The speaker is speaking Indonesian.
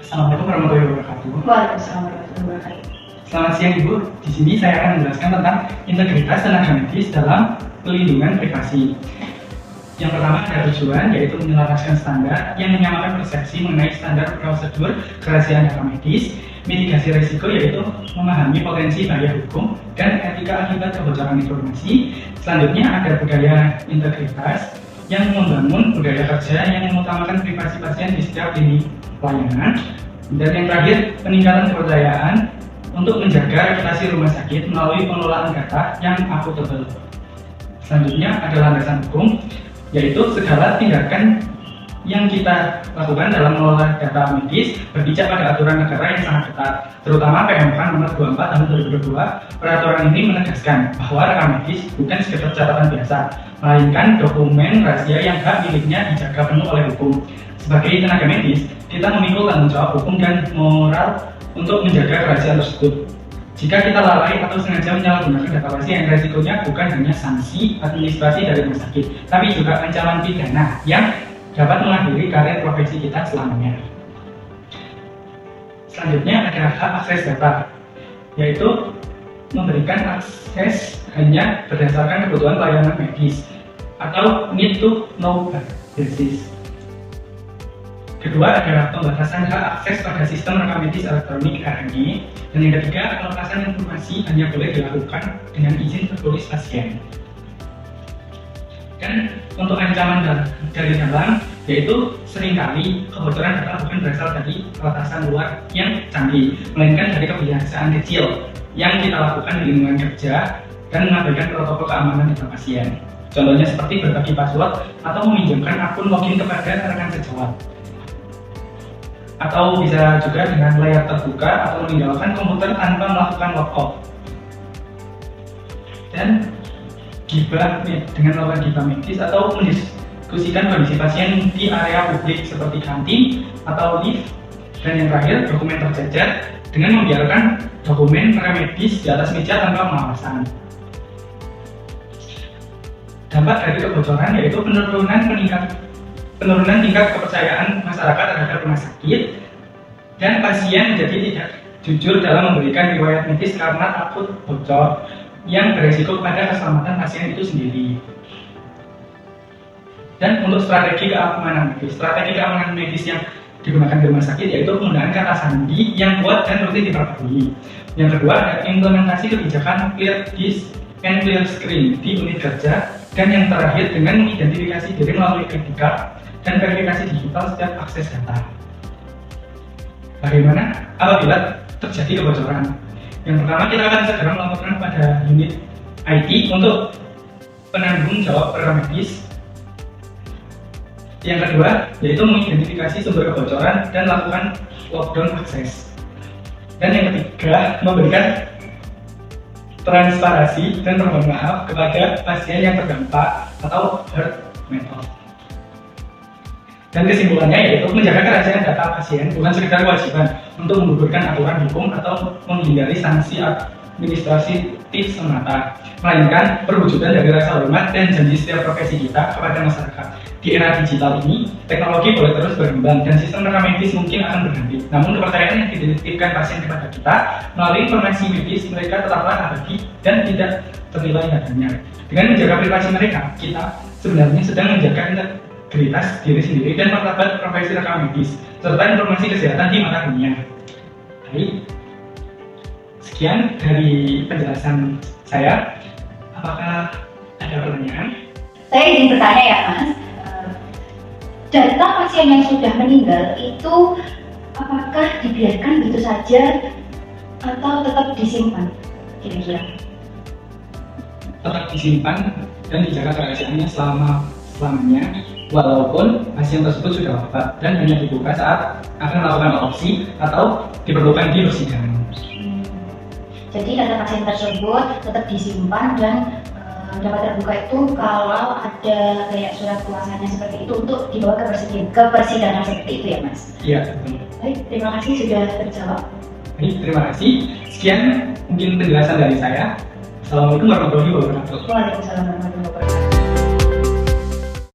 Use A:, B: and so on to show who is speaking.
A: Assalamualaikum warahmatullahi wabarakatuh.
B: Waalaikumsalam warahmatullahi wabarakatuh.
A: Selamat siang Ibu. Di sini saya akan menjelaskan tentang integritas tenaga medis dalam pelindungan privasi. Yang pertama ada tujuan, yaitu menyelaraskan standar yang menyamakan persepsi mengenai standar prosedur kerahasiaan data medis, mitigasi risiko yaitu memahami potensi bahaya hukum dan etika akibat kebocoran informasi. Selanjutnya ada budaya integritas yang membangun budaya kerja yang mengutamakan privasi pasien di setiap lini pelayanan. Dan yang terakhir, peningkatan kepercayaan untuk menjaga reputasi rumah sakit melalui pengelolaan data yang akuntabel. Selanjutnya ada landasan hukum, yaitu segala tindakan yang kita lakukan dalam mengelola data medis berpijak pada aturan negara yang sangat ketat, terutama PMK nomor 24 tahun 2022. Peraturan ini menegaskan bahwa rekam medis bukan sekedar catatan biasa, melainkan dokumen rahasia yang hak miliknya dijaga penuh oleh hukum. Sebagai tenaga medis, kita memikul tanggung jawab hukum dan moral untuk menjaga kerahasiaan tersebut. Jika kita lalai atau sengaja menyalahgunakan data pasien, resikonya bukan hanya sanksi administrasi dari rumah sakit, tapi juga ancaman pidana yang dapat mengakhiri karir profesi kita selamanya. Selanjutnya ada hak akses data, yaitu memberikan akses hanya berdasarkan kebutuhan pelayanan medis atau need to know basis. Kedua adalah pembatasan hak akses pada sistem rekam medis elektronik (RMI). Dan yang ketiga, pelepasan informasi hanya boleh dilakukan dengan izin tertulis pasien. Dan untuk ancaman dari dalam, yaitu seringkali kebocoran data bukan berasal dari peletasan luar yang canggih, melainkan dari kebiasaan kecil yang kita lakukan di lingkungan kerja dan mengabaikan protokol keamanan data pasien. Contohnya seperti berbagi password atau meminjamkan akun login kepada rekan sejawat. Atau bisa juga dengan layar terbuka atau meninggalkan komputer tanpa melakukan logout. Dan gibah dengan melakukan gibah medis atau mendiskusikan kondisi pasien di area publik seperti kantin atau lift. Dan yang terakhir, dokumen tercecer dengan membiarkan dokumen rekam medis di atas meja tanpa pengawasan. Dampak dari kebocoran yaitu penurunan tingkat kepercayaan masyarakat terhadap rumah sakit, dan pasien menjadi tidak jujur dalam memberikan riwayat medis karena takut bocor yang beresiko kepada keselamatan pasien itu sendiri. Dan untuk strategi keamanan medis yang digunakan di rumah sakit yaitu penggunaan kata sandi yang kuat dan rutin diperbarui. Yang kedua ada implementasi kebijakan clear disk and clear screen di unit kerja. Dan yang terakhir dengan mengidentifikasi diri melalui etika dan verifikasi digital setiap akses data. Bagaimana apabila terjadi kebocoran? Yang pertama, kita akan segera melaporkan pada unit IT untuk penanggung jawab rekam medis. Yang kedua, yaitu mengidentifikasi sumber kebocoran dan lakukan lockdown akses. Dan yang ketiga, memberikan transparansi dan permohonan maaf kepada pasien yang terdampak atau herd method. Dan kesimpulannya yaitu menjaga kerahasiaan data pasien bukan sekedar kewajiban untuk menggugurkan aturan hukum atau menghindari sanksi administratif semata, melainkan perwujudan dari rasa hormat dan janji setiap profesi kita kepada masyarakat. Di era digital ini, teknologi boleh terus berkembang dan sistem rekam medis mungkin akan berganti. Namun kepercayaan yang dititipkan pasien kepada kita melalui informasi medis mereka tetaplah abadi dan tidak ternilai harganya. Dengan menjaga privasi mereka, kita sebenarnya sedang menjaga integritas diri sendiri dan martabat profesi rekam medis serta informasi kesehatan di mata dunia. Baik, sekian dari penjelasan saya. Apakah ada pertanyaan?
B: Saya ingin bertanya ya Mas, data pasien yang sudah meninggal itu apakah dibiarkan begitu saja atau tetap disimpan kira-kira?
A: Tetap disimpan dan dijaga kerahasiaannya selamanya, walaupun pasien tersebut sudah wafat dan hanya dibuka saat akan melakukan otopsi atau diperlukan di persidangan.
B: Jadi data pasien tersebut tetap disimpan dan dapat terbuka itu kalau ada kayak surat kuasanya seperti itu untuk dibawa ke persidangan seperti itu ya Mas?
A: Iya, betul.
B: Baik, terima kasih sudah terjawab.
A: Baik, terima kasih. Sekian mungkin penjelasan dari saya. Assalamualaikum warahmatullahi wabarakatuh.
B: Waalaikumsalam warahmatullahi wabarakatuh.